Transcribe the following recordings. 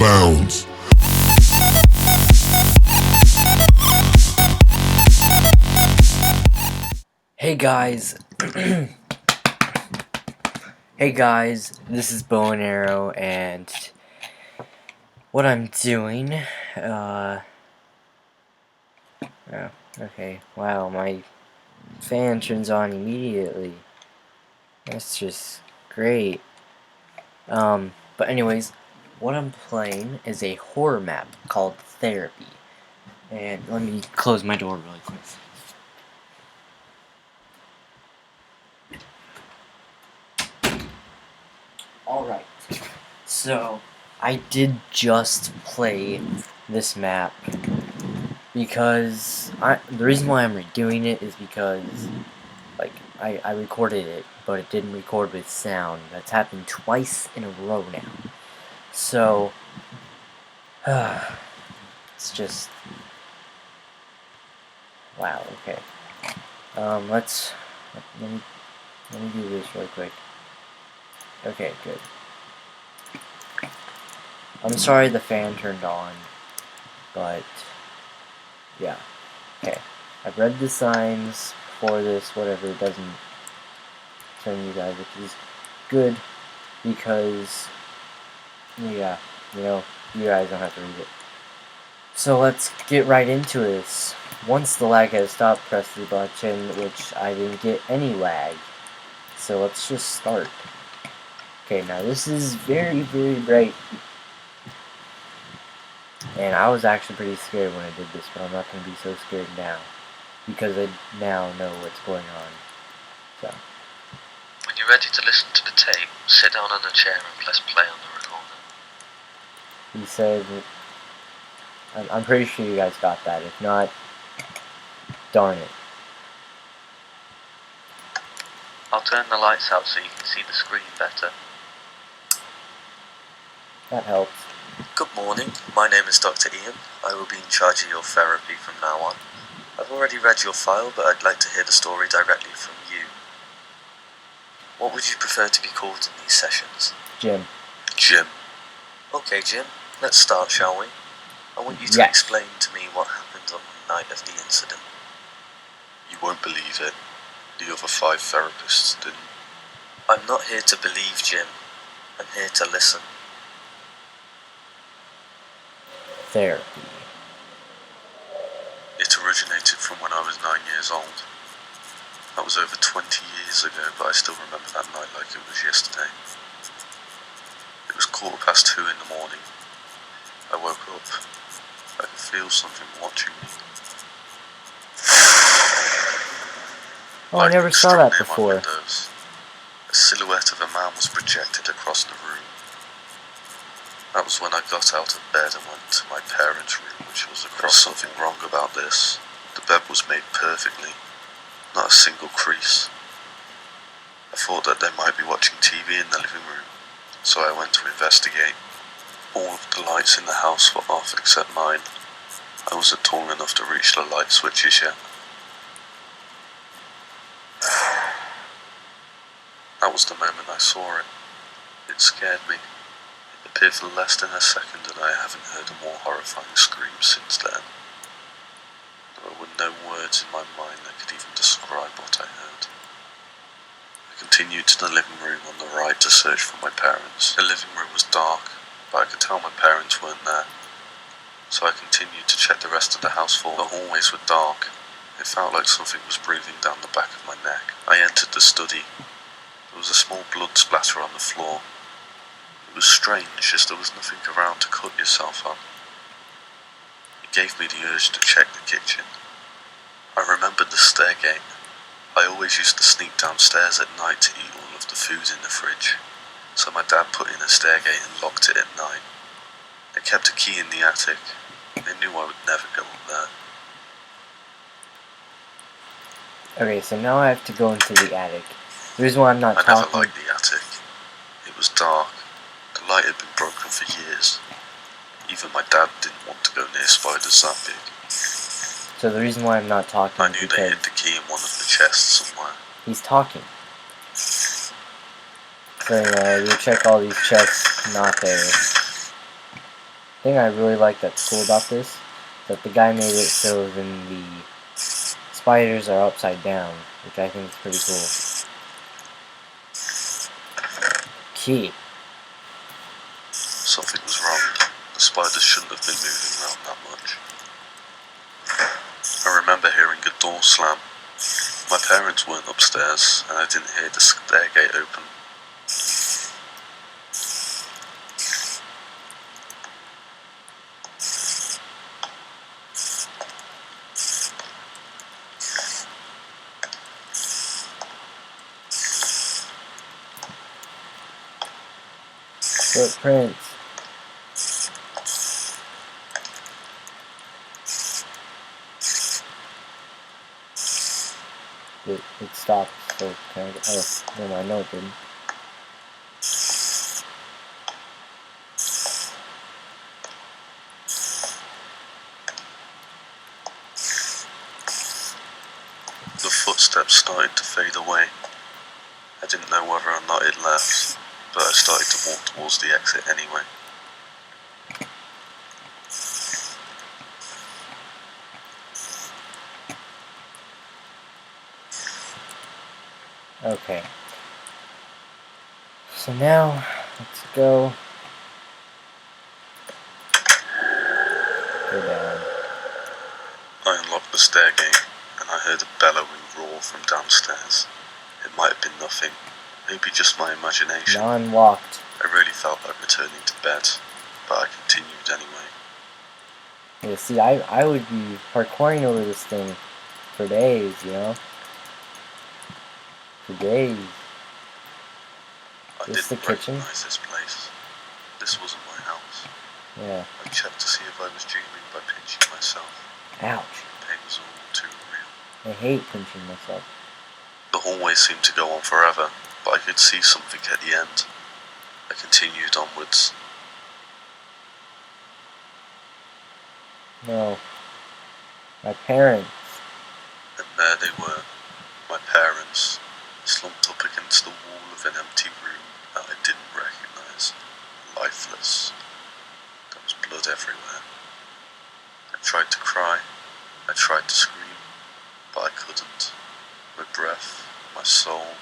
bounds. Hey guys, hey guys, this is Bow and Arrow, and what I'm doing, oh, okay, wow, my fan turns on immediately. That's just great. But anyways, what I'm playing is a horror map called Therapy, and let me close my door really quick. Alright, so I did just play this map because the reason why I'm redoing it is because like I recorded it, but it didn't record with sound. That's happened twice in a row now. So it's just wow. Okay. Let me do this really quick. Okay, good. I'm sorry the fan turned on, but yeah. Okay. I've read the signs for this, whatever, it doesn't turn you guys, which is good because, yeah, you guys don't have to read it. So let's get right into this. Once the lag has stopped, press the button, which I didn't get any lag. So let's just start. Okay, now this is very, very bright. And I was actually pretty scared when I did this, but I'm not going to be so scared now. Because I now know what's going on. So. When you're ready to listen to the tape, sit down on a chair and press play on the recorder. He said, I'm pretty sure you guys got that. If not, darn it. I'll turn the lights out so you can see the screen better. That helps. Good morning, my name is Dr. Ian. I will be in charge of your therapy from now on. I've already read your file, but I'd like to hear the story directly from you. What would you prefer to be called in these sessions? Jim. Jim. Okay, Jim, let's start, shall we? I want you to explain to me what happened on the night of the incident. You won't believe it. The other 5 therapists didn't. I'm not here to believe, Jim. I'm here to listen. Therapy. It originated from when I was 9 years old. That was over 20 years ago, but I still remember that night like it was yesterday. It was 2:15 in the morning. I woke up. I could feel something watching me. Oh, I never saw that before. Windows. A silhouette of a man was projected across the room. That was when I got out of bed and went to my parents' room, which was across. There was something wrong about this. The bed was made perfectly, not a single crease. I thought that they might be watching TV in the living room, so I went to investigate. All of the lights in the house were off except mine. I wasn't tall enough to reach the light switches yet. That was the moment I saw it. It scared me. It appeared for less than a second, and I haven't heard a more horrifying scream since then. There were no words in my mind that could even describe what I heard. I continued to the living room on the right to search for my parents. The living room was dark, but I could tell my parents weren't there. So I continued to check the rest of the house for. The hallways were dark. It felt like something was breathing down the back of my neck. I entered the study. There was a small blood splatter on the floor. It was strange, as there was nothing around to cut yourself on. It gave me the urge to check the kitchen. I remembered the stairgate. I always used to sneak downstairs at night to eat all of the food in the fridge, so my dad put in a stairgate and locked it at night. They kept a key in the attic. They knew I would never go up there. Okay, so now I have to go into the attic. The reason why I'm not talking... I never liked the attic. It was dark. The light had been broken for years. Even my dad didn't want to go near spiders that big. So the reason why I'm not talking I knew they hid the key in one of the chests somewhere. He's talking. So you check all these chests, not there. thing I really like that's cool about this is that the guy made it so then the spiders are upside down, which I think is pretty cool. Key. Something was wrong. The spiders shouldn't have been moving around that much. I remember hearing a door slam. My parents weren't upstairs, and I didn't hear the stairgate open. Footprints. It stopped, so can I get, oh, no, I know it didn't. The footsteps started to fade away. I didn't know whether or not it left, but I started to walk towards the exit anyway. Okay. So now, let's go down. I unlocked the stairgate, and I heard a bellowing roar from downstairs. It might have been nothing, maybe just my imagination. Non-locked. I really felt like returning to bed, but I continued anyway. Yeah, see, I would be parkouring over this thing for days, you know? For days. I This the didn't kitchen? recognize this place. This wasn't my house. Yeah. I checked to see if I was dreaming by pinching myself. Ouch. The pain was all too real. I hate pinching myself. The hallway seemed to go on forever, but I could see something at the end. I continued onwards. No. My parents. And there they were, my parents, slumped up against the wall of an empty room that I didn't recognize, lifeless. There was blood everywhere. I tried to cry, I tried to scream, but I couldn't. My breath, my soul,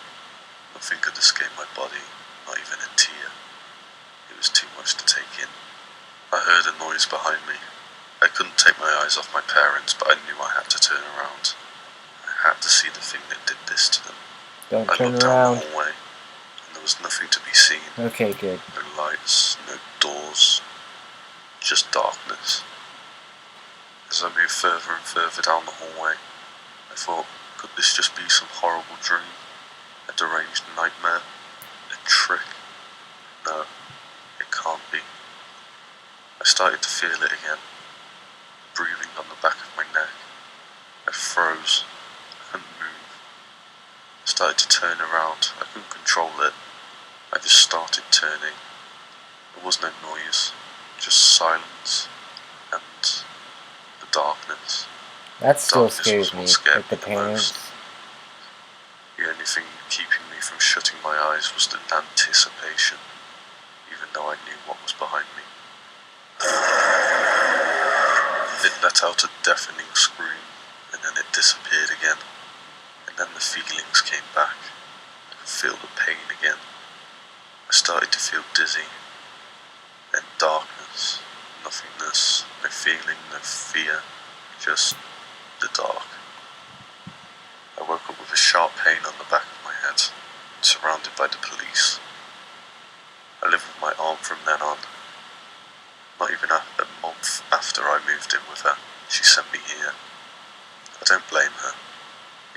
nothing could escape my body, not even a tear. It was too much to take in. I heard a noise behind me. I couldn't take my eyes off my parents, but I knew I had to turn around. I had to see the thing that did this to them. Don't I turn looked around. down the hallway, and there was nothing to be seen. Okay, good. No lights, no doors, just darkness. As I moved further and further down the hallway, I thought, could this just be some horrible dream? A deranged nightmare? A trick? No, it can't be. I started to feel it again, breathing on the back of my neck. I froze. I couldn't move. I started to turn around. I couldn't control it. I just started turning. There was no noise, just silence and the darkness. That still Darkness scares was what me, scared with the me the most. parents. The only thing keeping me from shutting my eyes was the anticipation, even though I knew what was behind me. It let out a deafening scream, and then it disappeared again. And then the feelings came back. I could feel the pain again. I started to feel dizzy. Then darkness, nothingness, no feeling, no fear, just the dark. I woke up with a sharp pain on the back of my head, surrounded by the police. I lived with my aunt from then on. Not even a month after I moved in with her, she sent me here. I don't blame her.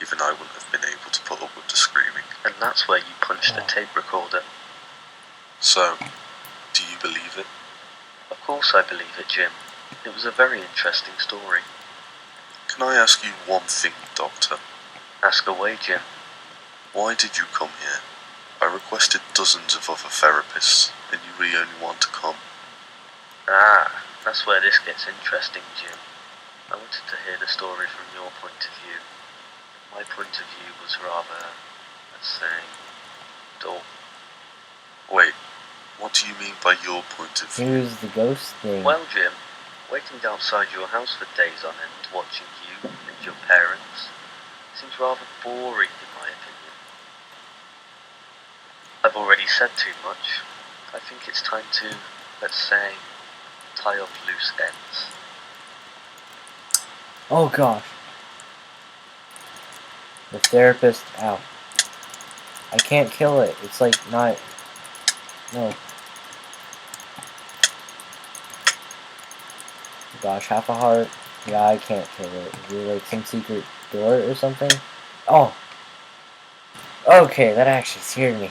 Even I wouldn't have been able to put up with the screaming. And that's where you punched the tape recorder. So, do you believe it? Of course I believe it, Jim. It was a very interesting story. Can I ask you one thing, Doctor? Ask away, Jim. Why did you come here? I requested dozens of other therapists, and you were the only one to come. Ah, that's where this gets interesting, Jim. I wanted to hear the story from your point of view. My point of view was rather, let's say, dull. Wait, what do do you mean by your point of view? Here's the ghost thing. Well, Jim, waiting outside your house for days on end, watching you and your parents, seems rather boring in my opinion. I've already said too much. I think it's time to, let's say, tie up loose ends. Oh gosh. The therapist out. I can't kill it. It's like not. No. Gosh, half a heart. Yeah, I can't kill it. Is there like some secret door or something? Oh. Okay, that actually scared me.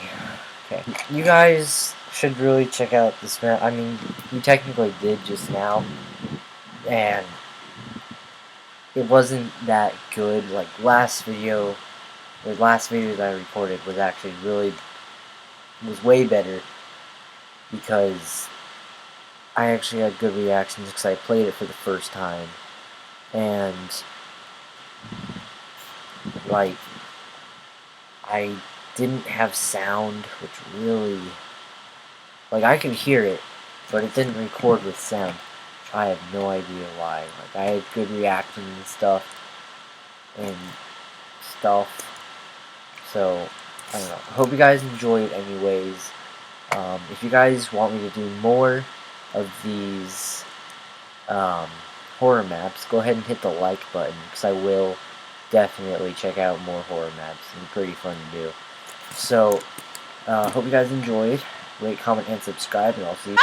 Okay. You guys should really check out this map. I mean, you technically did just now. And it wasn't that good. Like the last video that I recorded was actually was way better because I actually had good reactions because I played it for the first time, and like I didn't have sound, which really, like, I could hear it, but it didn't record with sound. I have no idea why. Like, I had good reactions and stuff, so I don't know. I hope you guys enjoyed anyways. If you guys want me to do more of these horror maps, go ahead and hit the like button, because I will definitely check out more horror maps. They're pretty fun to do. So, hope you guys enjoyed. Rate, comment, and subscribe, and I'll see you.